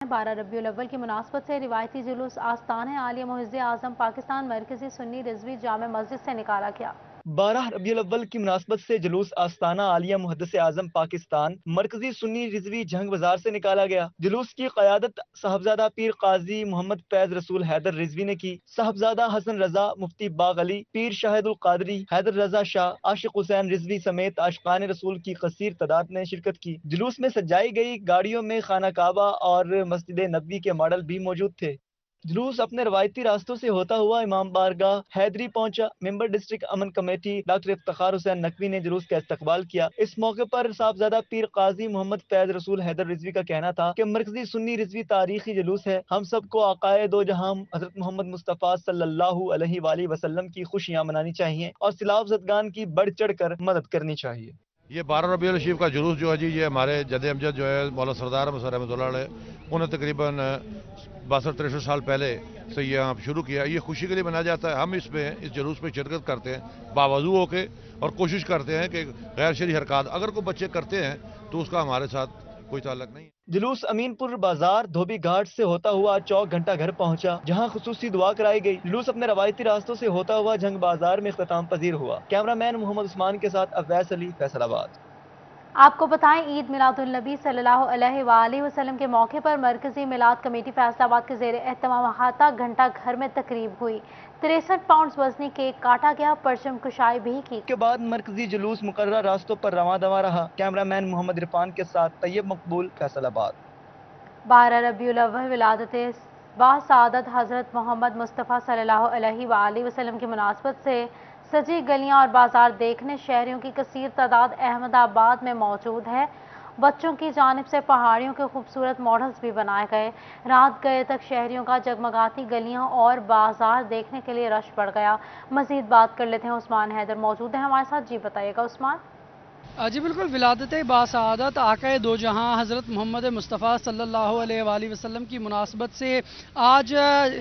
12 रबीउल अव्वल की मुनासबत से रिवायती जुलूस आस्तान आलिया मुअज़्ज़िज़ आज़म पाकिस्तान मरकजी सुन्नी रिजवी जामे मस्जिद से निकाला गया। 12 रबीउल अव्वल की मुनासबत से जुलूस आस्ताना आलिया मुहद्दिस आज़म पाकिस्तान मरकजी सुन्नी रिजवी जंग बाजार से निकाला गया। जुलूस की क़यादत साहबजादा पीर काजी मोहम्मद फैज रसूल हैदर रिजवी ने की। साहबजादा हसन रजा मुफ्ती बाग अली पीर शाहिदुल कादरी हैदर रजा शाह आशिक हुसैन रिजवी समेत आशिकान रसूल की कसीर तादाद ने शिरकत की। जुलूस में सजाई गई गाड़ियों में खाना काबा और मस्जिद नबवी के मॉडल भी मौजूद थे। जुलूस अपने रवायती रास्तों से होता हुआ इमाम बारगाह हैदरी पहुंचा। मेंबर डिस्ट्रिक्ट अमन कमेटी डॉक्टर इफ्तिखार हुसैन नकवी ने जुलूस का इस्तकबाल किया। इस मौके पर साहबजादा पीर काजी मोहम्मद फैज रसूल हैदर रिजवी का कहना था कि मरकजी सुन्नी रिजवी तारीखी जुलूस है। हम सबको आकाए दो जहां हजरत मोहम्मद मुस्तफ़ा सल्लल्लाहु अलैहि वसल्लम की खुशियां मनानी चाहिए और सिलाव ज़दगान की बढ़ चढ़ कर मदद करनी चाहिए। ये 12 रबीउल शरीफ का जुलूस जो है जी, ये हमारे जद अमजद जो है मौला सरदार मसर रहमतुल्लाह अलैह उन्हें तकरीबन 62-63 साल पहले से ये यहाँ शुरू किया। ये खुशी के लिए मनाया जाता है। हम इसमें इस जुलूस में शिरकत करते हैं बावजू होके और कोशिश करते हैं कि गैर शरई हरकत अगर कोई बच्चे करते हैं तो उसका हमारे साथ कोई ताल्लुक नहीं। जुलूस अमीनपुर बाजार धोबी घाट से होता हुआ चौक घंटा घर पहुंचा, जहां खुसूसी दुआ कराई गई। जुलूस अपने रवायती रास्तों से होता हुआ जंग बाजार में इख्तिताम पजीर हुआ। कैमरामैन मोहम्मद उस्मान के साथ अवैस अली, फैसलाबाद। आपको बताएं, ईद मिलादुन नबी सल्लल्लाहु अलैहि वसल्लम के मौके पर मरकजी मिलाद कमेटी फैसलाबाद के ज़ेर एहतमाम अहाता घंटा घर में तकरीब हुई। 63 पाउंड वजनी केक काटा गया, परचम कुशाई भी की। के बाद मरकजी जुलूस मुकर्रर रास्तों पर रवां दवा रहा। कैमरामैन मोहम्मद इरफान के साथ तैयब मकबूल, फैसलाबाद। 12 रबीउल अव्वल विलादत बासआदत हज़रत मोहम्मद मुस्तफ़ा सल्लल्लाहु अलैहि वसल्लम की मुनासबत से सजी गलियां और बाजार देखने शहरियों की कसीर तादाद अहमदाबाद में मौजूद है। बच्चों की जानिब से पहाड़ियों के खूबसूरत मॉडल्स भी बनाए गए। रात गए तक शहरियों का जगमगाती गलियां और बाजार देखने के लिए रश बढ़ गया। मजीद बात कर लेते हैं, उस्मान हैदर मौजूद है हमारे साथ। जी बताइएगा उस्मान। जी बिल्कुल, विलादत बासआदत आक़ाए दो जहां हज़रत मोहम्मद मुस्तफ़ा सल्लल्लाहु अलैहि वसल्लम की मुनासबत से आज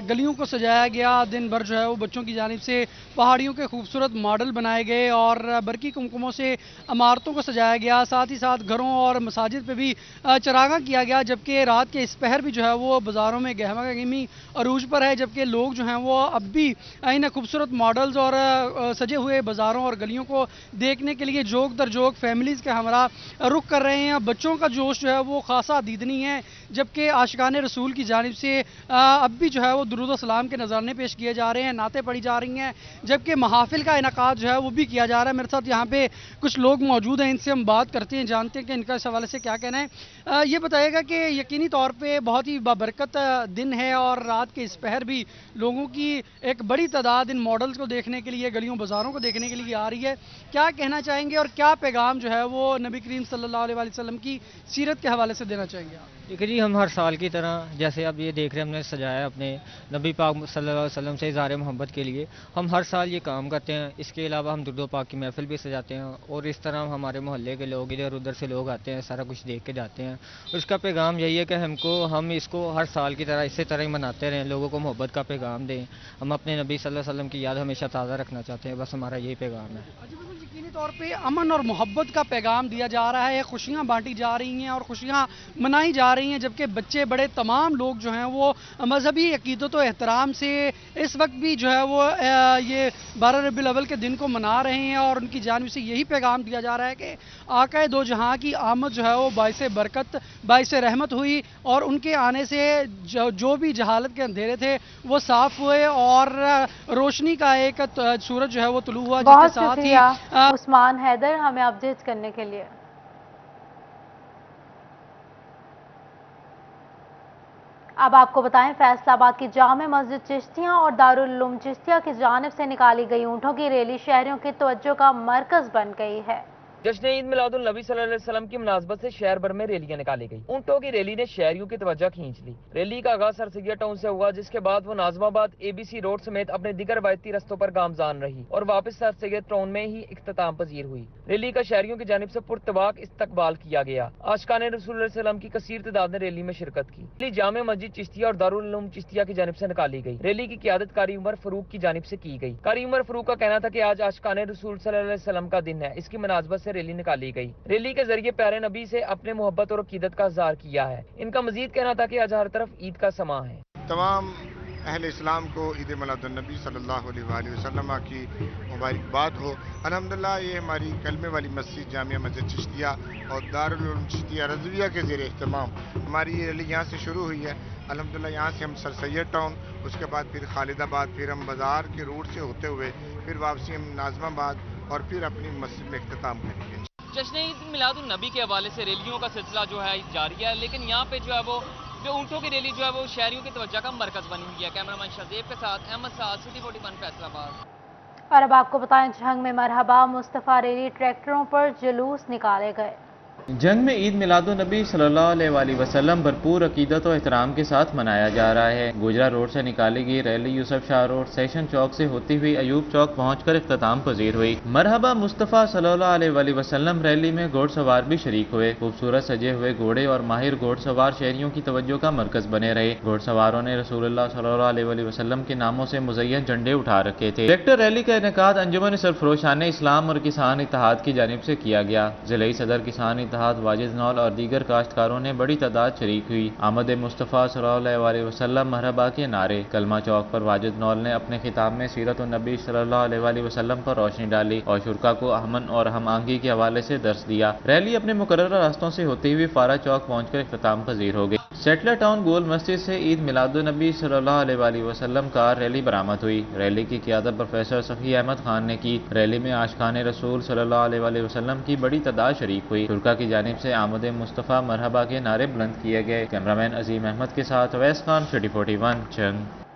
गलियों को सजाया गया। दिन भर जो है वो बच्चों की जानिब से पहाड़ियों के खूबसूरत मॉडल बनाए गए और बरकी कुमकुमों से इमारतों को सजाया गया। साथ ही साथ घरों और मसाजिद पे भी चरागा किया गया, जबकि रात के इस पहर भी जो है वो बाज़ारों में गहमा गहमी अरूज पर है। जबकि लोग जो हैं वो अब भी इन खूबसूरत मॉडल्स और सजे हुए बाज़ारों और गलियों को देखने के लिए जोक दर जोक फैमिलीज़ के हमरा रुख कर रहे हैं। बच्चों का जोश जो है वो खासा दीदनी है, जबकि आशिकान रसूल की जानिब से अब भी जो है वो दुरूद सलाम के नजराने पेश किए जा रहे हैं, नाते पढ़ी जा रही हैं, जबकि महाफिल का इनकाद जो है वो भी किया जा रहा है। मेरे साथ यहाँ पे कुछ लोग मौजूद हैं, इनसे हम बात करते हैं, जानते हैं कि इनका इस हवाले से क्या कहना है। ये बताइएगा कि यकीनी तौर पर बहुत ही बाबरकत दिन है और रात के इस पहर भी लोगों की एक बड़ी तादाद इन मॉडल्स को देखने के लिए, गलियों बाज़ारों को देखने के लिए आ रही है। क्या कहना चाहेंगे और क्या पैगाम जो है वो नबी करीम सल्लल्लाहु अलैहि वसल्लम की सीरत के हवाले से देना चाहेंगे आप? देखिए जी, हम हर साल की तरह जैसे अब ये देख रहे हैं हमने सजाया अपने नबी पाक सल्लल्लाहु अलैहि वसल्लम से इज़हार मोहब्बत के लिए, हम हर साल ये काम करते हैं। इसके अलावा हम दुरूद पाक की महफिल भी सजाते हैं और इस तरह हमारे मोहल्ले के लोग इधर उधर से लोग आते हैं, सारा कुछ देख के जाते हैं। उसका पैगाम यही है कि हम इसको हर साल की तरह इसी तरह ही मनाते रहें, लोगों को मोहब्बत का पैगाम दें। हम अपने नबी सल्लल्लाहु अलैहि वसल्लम की याद हमेशा ताज़ा रखना चाहते हैं, बस हमारा यही पैगाम है। यकीनी तौर पे अमन और मोहब्बत का पैगाम दिया जा रहा है, खुशियां बांटी जा रही हैं और खुशियां मनाई जा रही हैं, जबकि बच्चे बड़े तमाम लोग जो हैं वो मजहबी अकीदत व एहतराम से इस वक्त भी जो है वो ये 12 रबीउल अव्वल के दिन को मना रहे हैं और उनकी जानिब से यही पैगाम दिया जा रहा है कि आक़ाए दो जहां की आमद जो है वो बाइस बरकत बाइस रहमत हुई और उनके आने से जो भी जहालत के अंधेरे थे वो साफ हुए और रोशनी का एक सूरज जो है वो तुलू हुआ। बहुत शुक्रिया उस्मान हैदर हमें अपडेट करने के लिए। अब आपको बताएं, फैसलाबाद की जामे मस्जिद चिश्तिया और दारुल उलूम चिश्तिया की जानिब से निकाली गई ऊँटों की रैली शहरियों की तवज्जो का मरकज बन गई है। जश्न ईद मिलादुन नबी सल्लल्लाहु अलैहि वसल्लम की मुनासबत से शहर भर में रैलियां निकाली गई। ऊँटों की रैली ने शहरियों की तवज्जो खींच ली। रैली का आगाज सरसैया टाउन से हुआ, जिसके बाद वो नाजमाबाद ABC रोड समेत अपने दिगर रवायती रस्तों पर गामजान रही और वापस सरसैया टाउन में ही इख्तिताम पजीर हुई। रैली का शहरियों की जानिब से पुरतवाक इस्तकबाल किया गया। आशिकान रसूल सल्लम की कसीर तादाद ने रैली में शिरकत की। रैली जामे मस्जिद चिश्तिया और दारुल उलूम चिश्तिया की जानिब से निकाली गई। रैली की क़यादत कारी उमर फरूक की जानिब से की गई। कारी उमर फरूक का कहना था कि आज आशिकान रसूल सल्लल्लाहु अलैहि वसल्लम का दिन है। इसकी मुनासबत से سے ریلی نکالی گئی۔ ریلی کے ذریعے پیارے نبی سے اپنے محبت اور عقیدت کا اظہار کیا ہے۔ ان کا مزید کہنا تھا کہ آج ہر طرف عید کا سماں ہے۔ تمام اہل اسلام کو عید میلاد النبی صلی اللہ علیہ وآلہ وسلم کی مبارکباد ہو۔ الحمدللہ یہ ہماری کلمے والی مسجد جامعہ مسجد چشتیہ اور دارالعلوم چشتیہ رضویہ کے زیر اہتمام ہماری یہ ریلی یہاں سے شروع ہوئی ہے۔ الحمدللہ یہاں سے ہم سر سید ٹاؤن، اس کے بعد پھر خالد آباد، پھر ہم بازار کے روٹ سے ہوتے ہوئے پھر واپسی ہم ناظم آباد اور پھر اپنی مسجد میں اختتام کریں گے۔ جشن عید میلاد النبی کے حوالے سے ریلیوں کا سلسلہ جو ہے جاری ہے، لیکن یہاں پہ جو ہے وہ اونٹوں کی ریلی جو ہے وہ شہریوں کی توجہ کا مرکز بنی ہوئی ہے۔ کیمرہ مین شہزیب کے ساتھ احمد سعد، سٹی 41 فیصل آباد۔ اور اب آپ کو بتائیں، جھنگ میں مرحبا مصطفیٰ ریلی ٹریکٹروں پر جلوس نکالے گئے۔ جنگ میں عید میلاد النبی صلی اللہ علیہ وآلہ وسلم بھرپور عقیدت و احترام کے ساتھ منایا جا رہا ہے۔ گوجرا روڈ سے نکالی گئی ریلی یوسف شاہ روڈ، سیشن چوک سے ہوتی ہوئی ایوب چوک پہنچ کر اختتام پذیر ہوئی۔ مرحبا مصطفیٰ صلی اللہ علیہ وآلہ وسلم ریلی میں گھوڑ سوار بھی شریک ہوئے۔ خوبصورت سجے ہوئے گھوڑے اور ماہر گھوڑ سوار شہریوں کی توجہ کا مرکز بنے رہے۔ گھوڑ سواروں نے رسول اللہ صلی اللہ علیہ وآلہ وسلم کے ناموں سے مزین جھنڈے اٹھا رکھے تھے۔ ٹریکٹر ریلی کا انعقاد انجمن سرفروشان اسلام اور کسان اتحاد کی جانب سے کیا گیا۔ ضلعی صدر کسان اتحاد واجد نول اور دیگر کاشتکاروں نے بڑی تعداد شریک ہوئی۔ آمد مصطفیٰ صلی اللہ علیہ وسلم مرحبا کے نعرے۔ کلمہ چوک پر واجد نول نے اپنے خطاب میں سیرت النبی صلی اللہ علیہ وسلم پر روشنی ڈالی اور شرکا کو امن اور ہم آہنگی کے حوالے سے درس دیا۔ ریلی اپنے مقررہ راستوں سے ہوتی ہوئی فارا چوک پہنچ کر اختتام پذیر ہو گئی۔ سیٹلر ٹاؤن گول مسجد سے عید میلاد النبی صلی اللہ علیہ وسلم کار ریلی برآمد ہوئی۔ ریلی کی قیادت پروفیسر صفی احمد خان نے کی۔ ریلی میں عاشقان رسول صلی اللہ علیہ وسلم کی بڑی تعداد شریک ہوئی۔ شرکا کی جانب سے آمد مصطفیٰ مرحبا کے نعرے بلند کیے گئے۔ کیمرامین عظیم احمد کے ساتھ اویس خان، سٹی 41 جنگ۔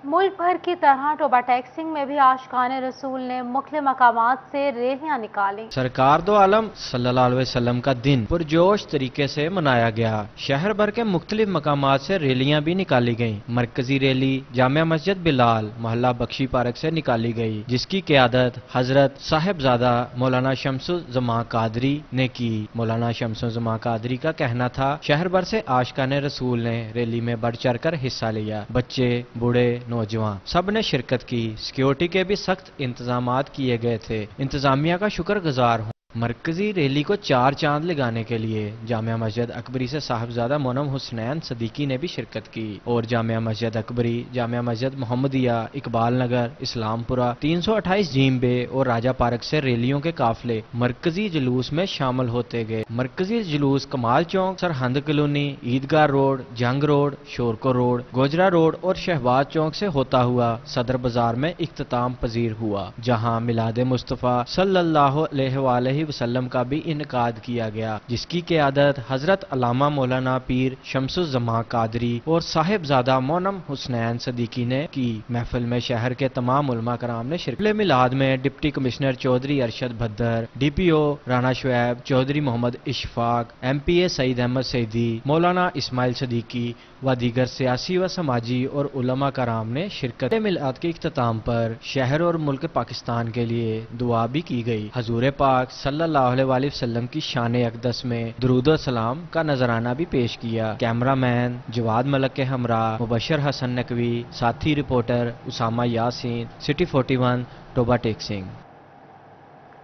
ملک بھر کی طرح ٹوبا ٹیکسنگ میں بھی عاشقان رسول نے مختلف مقامات سے ریلیاں نکالی۔ سرکار دو عالم صلی اللہ علیہ وسلم کا دن پرجوش طریقے سے منایا گیا۔ شہر بھر کے مختلف مقامات سے ریلیاں بھی نکالی گئیں۔ مرکزی ریلی جامع مسجد بلال محلہ بخشی پارک سے نکالی گئی، جس کی قیادت حضرت صاحبزادہ مولانا شمس الزمان قادری نے کی۔ مولانا شمس الزمان قادری کا کہنا تھا، شہر بھر سے عاشقان رسول نے ریلی میں بڑھ چڑھ کر حصہ لیا۔ بچے، بوڑھے، نوجوان سب نے شرکت کی۔ سیکیورٹی کے بھی سخت انتظامات کیے گئے تھے۔ انتظامیہ کا شکر گزار ہوں۔ مرکزی ریلی کو چار چاند لگانے کے لیے جامعہ مسجد اکبری سے صاحبزادہ مونم حسنین صدیقی نے بھی شرکت کی اور جامعہ مسجد اکبری، جامعہ مسجد محمدیہ، اقبال نگر، اسلام پورہ، 328 جیم بے اور راجہ پارک سے ریلیوں کے قافلے مرکزی جلوس میں شامل ہوتے گئے۔ مرکزی جلوس کمال چوک، سرہند کالونی، عیدگاہ روڈ، جنگ روڈ، شورکو روڈ، گوجرا روڈ اور شہباز چوک سے ہوتا ہوا صدر بازار میں اختتام پذیر ہوا، جہاں میلاد مصطفیٰ صلی اللہ علیہ وآلہ وسلم کا بھی انعقاد کیا گیا، جس کی قیادت حضرت علامہ مولانا پیر شمس الزمان قادری اور صاحبزادہ مونم حسنین صدیقی نے کی۔ محفل میں شہر کے تمام علماء کرام نے شرکت۔ میلاد میں deputy commissioner Chaudhry Arshad Bhadar, D P O Rana Shoaib, Chaudhry Muhammad Ashfaq, M P A Saeed Ahmad Saeedi, Maulana Ismail Siddiqui و دیگر سیاسی و سماجی اور علماء کرام نے شرکت۔ میلاد کے اختتام پر شہر اور ملک پاکستان کے لیے دعا بھی کی گئی۔ حضور پاک صلی اللہ علیہ وآلہ وسلم کی شان اقدس میں درود و سلام کا نذرانہ بھی پیش کیا۔ کیمرہ مین جواد ملک کے ہمراہ مبشر حسن نقوی، ساتھی reporter Usama Yasin, city 41 ٹوبا taxing.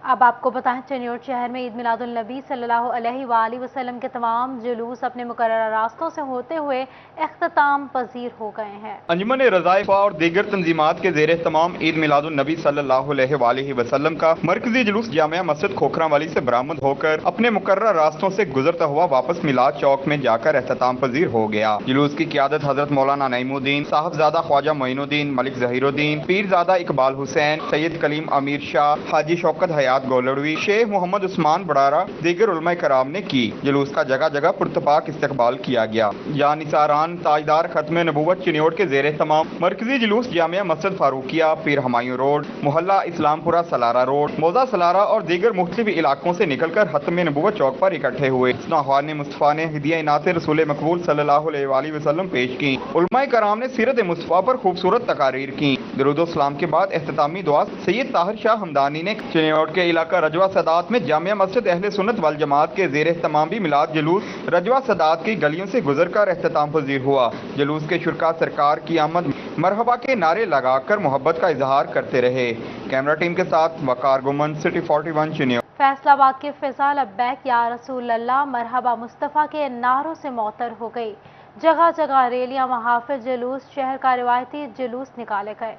اب آپ کو بتائیں، چنیوٹ شہر میں عید میلاد النبی صلی اللہ علیہ وآلہ وسلم کے تمام جلوس اپنے مقررہ راستوں سے ہوتے ہوئے اختتام پذیر ہو گئے ہیں۔ انجمن رضائف اور دیگر تنظیمات کے زیر اہتمام عید میلاد النبی صلی اللہ علیہ وآلہ وسلم کا مرکزی جلوس جامعہ مسجد کھوکھرا والی سے برآمد ہو کر اپنے مقررہ راستوں سے گزرتا ہوا واپس میلاد چوک میں جا کر اختتام پذیر ہو گیا۔ جلوس کی قیادت حضرت مولانا نعیم الدین، صاحبزادہ خواجہ معین الدین، ملک ظہیر الدین، پیرزادہ اقبال حسین، سید کلیم امیر شاہ، حاجی شوکت حیات گولڑوی، شیخ محمد عثمان بڑارہ، دیگر علماء کرام نے کی۔ جلوس کا جگہ جگہ پرتپاک استقبال کیا گیا۔ یا نثاران تاجدار ختم نبوت چنیوٹ کے زیر اہتمام مرکزی جلوس جامعہ مسجد فاروقیہ، پیر ہمایوں روڈ، محلہ اسلام پورہ سلارہ روڈ، موزہ سلارہ اور دیگر مختلف علاقوں سے نکل کر ختم نبوت چوک پر اکٹھے ہوئے۔ اخوان مصطفیٰ نے ہدیہ عنایت رسول مقبول صلی اللہ علیہ وآلہ وسلم پیش کی۔ علماء کرام نے سیرت مصطفیٰ پر خوبصورت تقاریر کی۔ درود و سلام کے بعد اختتامی دعا سید طاہر شاہ ہمدانی نے چنیوٹ کے इलाका रजवा सदात में जामिया मस्जिद अहले सुन्नत वल जमात के ज़ेर एहतमाम भी मिलाद जुलूस रजवा सदात की गलियों से गुजर कर एहतमाम पजीर हुआ। जुलूस के शुरका सरकार की आमद मरहबा के नारे लगाकर मोहब्बत का इजहार करते रहे। कैमरा टीम के साथ वकार गुमन, सिटी 41 चुनिया। फैसलाबाद के फिजा लब्बैक या रसूल अल्लाह मरहबा मुस्तफ़ा के नारों से मौतर हो गई। जगह जगह रैलियां, महाफिल, जुलूस, शहर का रिवायती जुलूस निकाले गए।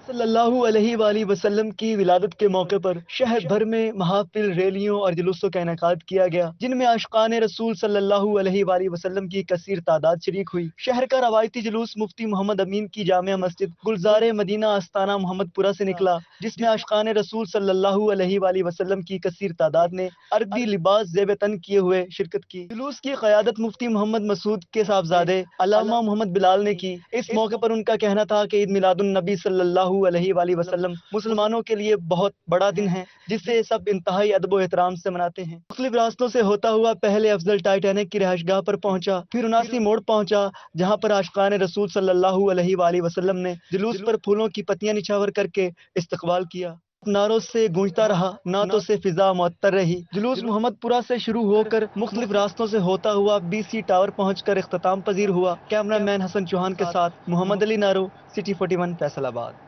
सल्लल्लाहु अलैहि वसल्लम की विलादत के मौके पर शहर भर में महाफिल, रैलियों और जुलूसों का इनेकाद किया गया, जिनमें आशिकाने रसूल सल्लल्लाहु अलैहि वसल्लम की कसीर तादाद शरीक हुई। शहर का रवायती जुलूस मुफ्ती मोहम्मद अमीन की जामिया मस्जिद गुलजार मदीना आस्ताना मोहम्मदपुरा से निकला, जिसमें आशिकाने रसूल सल्लल्लाहु अलैहि वसल्लम की कसीर तादाद ने अर्दी लिबास ज़ेब तन किए हुए शिरकत की। जुलूस की क़यादत मुफ्ती मोहम्मद मसूद के साहबजादे अल्लामा मोहम्मद बिलाल ने की। इस मौके पर उनका कहना था कि ईद मिलादुन नबी सल्लल्लाहु अलैहि वसल्लम मुसलमानों के लिए बहुत बड़ा दिन है, जिसे सब इंतहाई अदब और एहतराम से मनाते हैं। मुख्तलिफ रास्तों से होता हुआ पहले अफजल टाइटैनिक की रिहाइशगाह पर पहुंचा, फिर 79 मोड़ पहुंचा, जहां पर आशिकाने रसूल सल्लल्लाहु अलैहि वसल्लम ने जुलूस पर फूलों की पत्तियां निछावर करके इस्तकबाल किया। नारों से गूंजता रहा, नातों से फिजा मुअत्तर रही। जुलूस मोहम्मदपुरा से शुरू होकर मुख्तलिफ रास्तों से होता हुआ BC टावर पहुंचकर इख्तिताम पजीर हुआ। कैमरामैन हसन चौहान के साथ मोहम्मद अली नारो, सिटी 41 फैसलाबाद।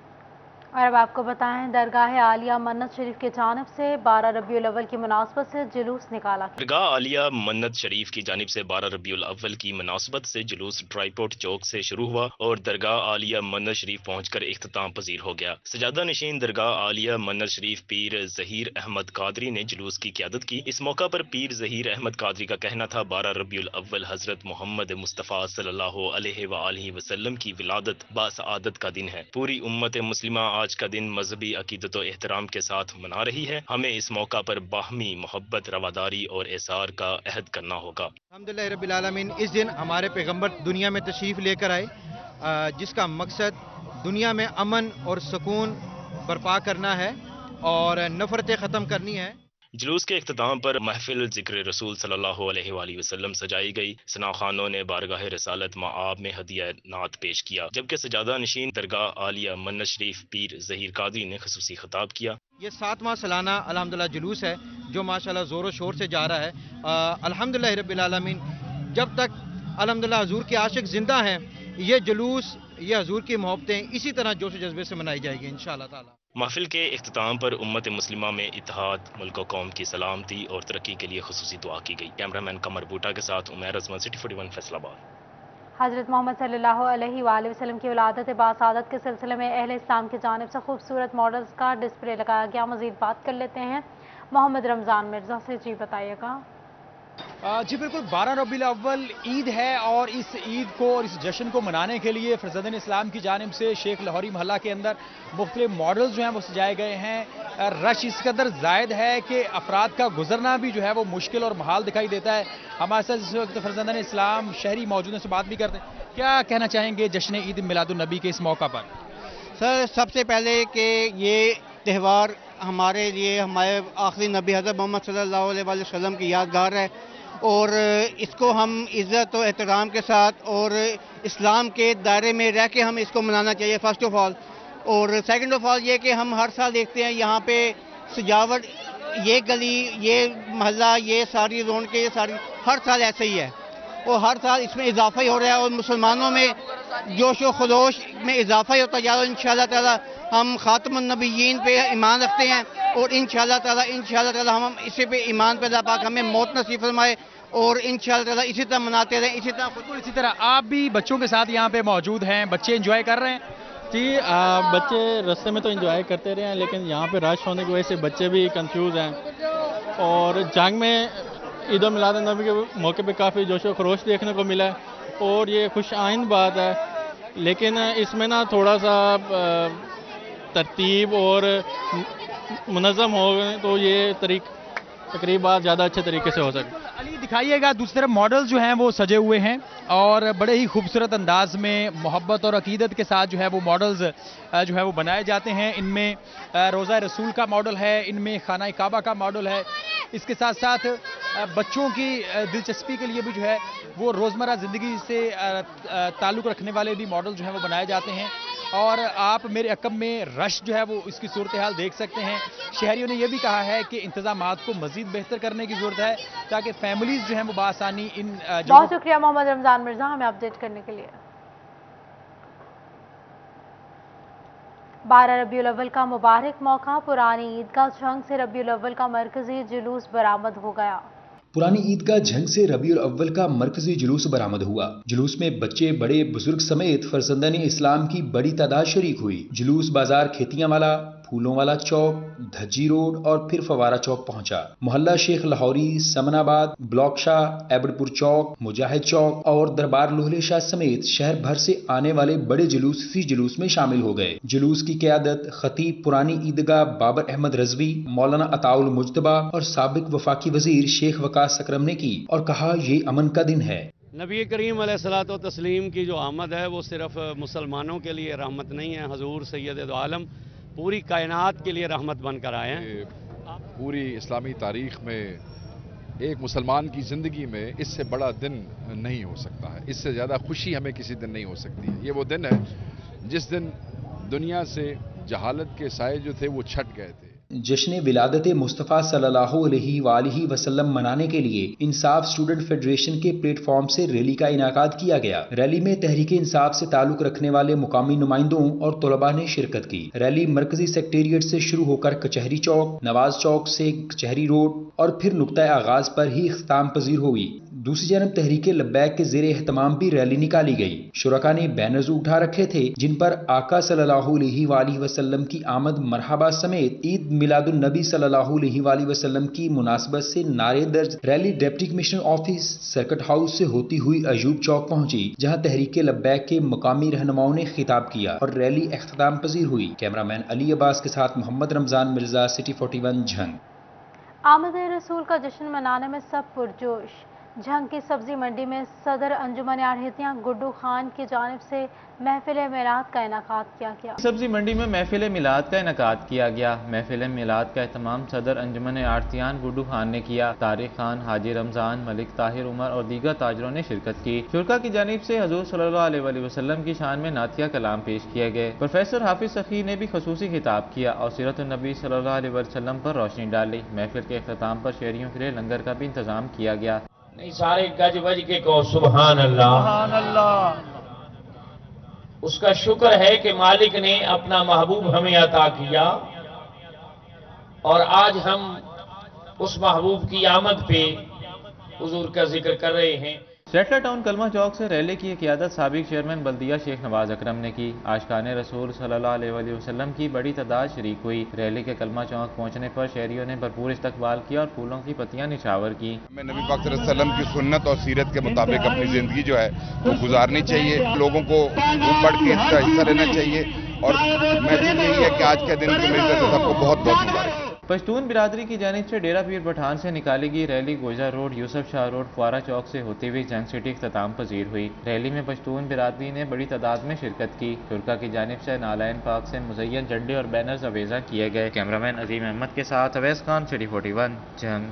और अब आपको बताएं, दरगाह आलिया मन्नत शरीफ की जानिब से 12 रबीउल अव्वल की मुनासबत से जुलूस निकाला। दरगाह आलिया मन्नत शरीफ की जानिब से 12 रबीउल अव्वल की मुनासबत से जुलूस ड्राईपोर्ट चौक से शुरू हुआ और दरगाह आलिया मन्नत शरीफ पहुंचकर इख्तिताम पजीर हो गया। सजादा नशीन दरगाह आलिया मन्नत शरीफ पीर ज़हीर अहमद कादरी ने जुलूस की क़यादत की। इस मौका पर पीर ज़हीर अहमद कादरी का कहना था, 12 रबीउल अव्वल हजरत मोहम्मद मुस्तफ़ा सल्लल्लाहु अलैहि वसल्लम की विलादत बासआदत का दिन है। पूरी उम्मत मुस्लिमा आज का दिन मजहबी अकीदत और एहतराम के साथ मना रही है। हमें इस मौका पर बाहमी मोहब्बत, रवादारी और एसार का अहद करना होगा। अल्हम्दुलिल्लाह रब्बिल आलमीन, इस दिन हमारे पैगंबर दुनिया में तशरीफ़ लेकर आए, जिसका मकसद दुनिया में अमन और सुकून बर्पा करना है और नफरतें ख़त्म करनी है। जुलूस के इख्तिताम पर महफिल ज़िक्र रसूल सल्लल्लाहु अलैहि वसल्लम सजाई गई। सना खानों ने बारगाह रसालत माआब में हदिया नात पेश किया, जबकि सजादा नशीन दरगाह आलिया मन्नत शरीफ पीर ज़हीर कादरी ने खुसूसी खिताब किया। ये 7वां सालाना अल्हम्दुलिल्लाह जुलूस है, जो माशाल्लाह ज़ोर शोर से जा रहा है। अल्हम्दुलिल्लाह रब्बिल आलमीन, जब तक अल्हम्दुलिल्लाह हुजूर के आशिक जिंदा हैं, ये जुलूस, ये हुजूर की मोहब्बतें इसी तरह जोश जज्बे से मनाई जाएगी इंशाअल्लाह ताला। महफिल के इख्तिताम पर उम्मत मुस्लिमा में इत्तेहाद, मुल्क और कौम की सलामती और तरक्की के लिए खुसूसी दुआ की गई। कैमरामैन कमर बूटा के साथ उमैर अजमल, सिटी 41 फैसलाबाद। हजरत मोहम्मद सल्लल्लाहु अलैहि वसल्लम की विलादत बासआदत के सिलसिले में अहले इस्लाम की जानिब से खूबसूरत मॉडल्स का डिस्प्ले लगाया गया। मजीद बात कर लेते हैं मोहम्मद रमज़ान मिर्ज़ा से। जी बताइएगा। जी बिल्कुल, 12 रबीउल अव्वल ईद है और इस ईद को और इस जश्न को मनाने के लिए फरज़ादीन इस्लाम की जानिब से शेख लाहौरी मोहल्ला के अंदर मुख्तलिफ मॉडल्स जो हैं वो सजाए गए हैं। रश इस कदर ज़ायद है कि अफराद का गुजरना भी जो है वो मुश्किल और महाल दिखाई देता है। हमारे साथ इस वक्त फरज़ादीन इस्लाम शहरी मौजूद हैं, से बात भी करते हैं। क्या कहना चाहेंगे जश्न ईद मिलादुन नबी के इस मौका पर? सर, सबसे पहले कि ये त्यौहार हमारे लिए हमारे आखिरी नबी हज़रत मोहम्मद सल्लल्लाहु अलैहि वसल्लम की यादगार है और इसको हम इज़्ज़त और एहतराम के साथ और इस्लाम के दायरे में रह के हम इसको मनाना चाहिए फर्स्ट ऑफ ऑल। और सेकंड ऑफ ऑल ये कि हम हर साल देखते हैं यहाँ पे सजावट, ये गली, ये महल्ला, ये सारी रौनकें, ये सारी हर साल ऐसे ही है और हर साल इसमें इजाफा ही हो रहा है और मुसलमानों में जोश व खरोश में इजाफा ही होता जा रहा है। इंशाअल्लाह ताला हम खातमुन नबिय्यीन पे ईमान रखते हैं और इंशाअल्लाह ताला हम इसी पे ईमान पैदा पाक हमें मौत नसीब फरमाए और इंशाअल्लाह ताला इसी तरह मनाते रहें। इसी तरह आप भी बच्चों के साथ यहाँ पे मौजूद हैं, बच्चे एंजॉय कर रहे हैं? जी, बच्चे रास्ते में तो एंजॉय करते रहे हैं, लेकिन यहाँ पे रश होने की वजह से बच्चे भी कंफ्यूज हैं और जंग में ईद मिलाद नबी के मौके पे काफ़ी जोश व खरोश देखने को मिला है और ये खुश आइंद बात है। लेकिन इसमें ना थोड़ा सा तरतीब और मुनज़्ज़म हो तो ये तकरीबा ज़्यादा अच्छे तरीके से हो सके। अली दिखाइएगा, दूसरी तरफ मॉडल जो हैं वो सजे हुए हैं और बड़े ही खूबसूरत अंदाज में मोहब्बत और अकीदत के साथ जो है वो मॉडल्स जो है वो बनाए जाते हैं। इनमें रोज़ा रसूल का मॉडल है, इनमें खाना काबा का मॉडल है। इसके साथ साथ बच्चों की दिलचस्पी के लिए भी जो है वो रोज़मर्रा ज़िंदगी से ताल्लुक़ रखने वाले भी मॉडल जो हैं वो बनाए जाते हैं। اور آپ میرے عقب میں رش جو ہے وہ اس کی صورتحال دیکھ سکتے ہیں. شہریوں نے یہ بھی کہا ہے کہ انتظامات کو مزید بہتر کرنے کی ضرورت ہے تاکہ فیملیز جو ہیں وہ بآسانی ان بہت شکریہ محمد رمضان مرزا ہمیں اپڈیٹ کرنے کے لیے. 12 ربیع الاول کا مبارک موقع، پرانی عیدگاہ جھنگ سے ربیع الاول کا مرکزی جلوس برآمد ہو گیا. پرانی عیدگاہ جھنگ سے ربیع الاول کا مرکزی جلوس برآمد ہوا. جلوس میں بچے، بڑے، بزرگ سمیت فرزندان اسلام کی بڑی تعداد شریک ہوئی. جلوس بازار کھیتیاں والا، پھولوں والا چوک، دھجی روڈ اور پھر فوارہ چوک پہنچا. محلہ شیخ لاہوری، سمن آباد، بلاک شاہ، ایبٹ پور چوک، مجاہد چوک اور دربار لوہلے شاہ سمیت شہر بھر سے آنے والے بڑے جلوس اسی جلوس میں شامل ہو گئے. جلوس کی قیادت خطیب پرانی عیدگاہ بابر احمد رضوی، مولانا عطاء المجتبی اور سابق وفاقی وزیر شیخ وقاص اکرم نے کی اور کہا یہ امن کا دن ہے. نبی کریم علیہ الصلوۃ والتسلیم کی جو آمد ہے وہ صرف مسلمانوں کے لیے رحمت نہیں ہے. حضور سید دو عالم پوری کائنات کے لیے رحمت بن کر آئے ہیں. پوری اسلامی تاریخ میں ایک مسلمان کی زندگی میں اس سے بڑا دن نہیں ہو سکتا ہے. اس سے زیادہ خوشی ہمیں کسی دن نہیں ہو سکتی. یہ وہ دن ہے جس دن دنیا سے جہالت کے سائے جو تھے وہ چھٹ گئے تھے. جشن ولادت مصطفیٰ صلی اللہ علیہ وآلہ وسلم منانے کے لیے انصاف اسٹوڈنٹ فیڈریشن کے پلیٹ فارم سے ریلی کا انعقاد کیا گیا. ریلی میں تحریک انصاف سے تعلق رکھنے والے مقامی نمائندوں اور طلباء نے شرکت کی. ریلی مرکزی سیکریٹریٹ سے شروع ہو کر کچہری چوک، نواز چوک سے کچہری روڈ اور پھر نقطۂ آغاز پر ہی اختتام پذیر ہوئی. دوسری جانب تحریک لبیک کے زیر اہتمام بھی ریلی نکالی گئی. شرکاء نے بینرز اٹھا رکھے تھے جن پر آقا صلی اللہ علیہ وآلہ وسلم کی آمد مرحبا سمیت عید میلاد النبی صلی اللہ علیہ وآلہ وسلم کی مناسبت سے نعرے درج. Rally deputy commissioner office circuit house سے ہوتی ہوئی ایوب چوک پہنچی جہاں تحریک لبیک کے مقامی رہنماؤں نے خطاب کیا اور ریلی اختتام پذیر ہوئی. کیمرامین علی عباس کے ساتھ محمد رمضان مرزا، سٹی 41 جھنگ. آمد رسول کا جشن منانے میں سب پرجوش. جھنگ کی سبزی منڈی میں صدر انجمن آڑھیتیاں گڈو خان کی جانب سے محفل میلاد کا انعقاد کیا گیا. سبزی منڈی میں محفل میلاد کا انعقاد کیا گیا. محفل میلاد کا اہتمام صدر انجمن آڑھتیان گڈو خان نے کیا. طارق خان، حاجی رمضان، ملک طاہر عمر اور دیگر تاجروں نے شرکت کی. شرکاء کی جانب سے حضور صلی اللہ علیہ وسلم کی شان میں نعتیہ کلام پیش کیے گئے. پروفیسر حافظ سخی نے بھی خصوصی خطاب کیا اور سیرت النبی صلی اللہ علیہ وسلم پر روشنی ڈالی. محفل کے اختتام پر شہریوں کے لیے لنگر کا بھی انتظام کیا گیا. نہیں سارے گج بج کے کہو سبحان اللہ. سبحان اللہ. اس کا شکر ہے کہ مالک نے اپنا محبوب ہمیں عطا کیا اور آج ہم اس محبوب کی آمد پہ حضور کا ذکر کر رہے ہیں. سیٹلر ٹاؤن کلمہ چوک سے ریلی کی قیادت سابق چیئرمین بلدیہ شیخ نواز اکرم نے کی. عاشقان رسول صلی اللہ علیہ وسلم کی بڑی تعداد شریک ہوئی. ریلی کے کلمہ چوک پہنچنے پر شہریوں نے بھرپور استقبال کیا اور پھولوں کی پتیاں نچھاور کی. ہمیں نبی پاک صلی اللہ علیہ وسلم کی سنت اور سیرت کے مطابق اپنی زندگی جو ہے وہ گزارنی چاہیے. لوگوں کو بڑھ کے اس کا حصہ لینا چاہیے اور میسج یہی ہے کہ آج کے دن کی میری طرف سے سب کو بہت بہت مبارک. پشتون برادری کی جانب سے ڈیرہ پیر پٹھان سے نکالی گئی ریلی گوجرا روڈ، یوسف شاہ روڈ، فوارہ چوک سے ہوتی ہوئی جنگ سٹی اختتام پذیر ہوئی. ریلی میں پشتون برادری نے بڑی تعداد میں شرکت کی. شرکاء کی جانب سے نالائن پاک سے مزین جھنڈے اور بینرز آویزاں کیے گئے. کیمرامین عظیم احمد کے ساتھ اویس خان، سٹی 41 جنگ.